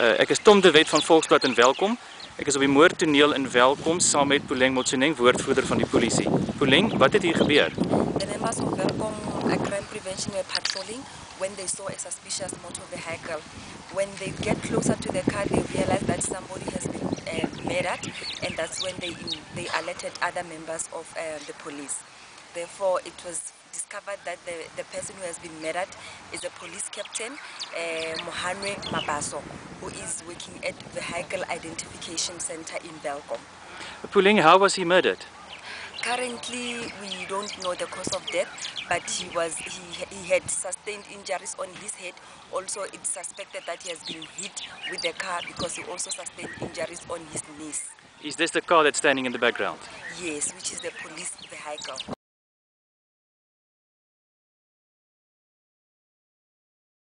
Ek is Tom de Wet van Volksblad in Welkom. Ek is op die moordtoneel in Welkom saam met Puleng Motsoeneng, woordvoerder van die polisie. Puleng, wat het hier gebeur? The members of Welkom Crime Prevention were patrolling when they saw a suspicious motor vehicle. When they get closer to the car, they realize that somebody has been murdered, and that's when they alerted other members of the police. Therefore, it was discovered that the person who has been murdered is a police captain, Mohanwe Mabaso, who is working at Vehicle Identification Center in Welkom. Puleng, how was he murdered? Currently, we don't know the cause of death, but he had sustained injuries on his head. Also, it's suspected that he has been hit with the car because he also sustained injuries on his knees. Is this the car that's standing in the background? Yes, which is the police vehicle.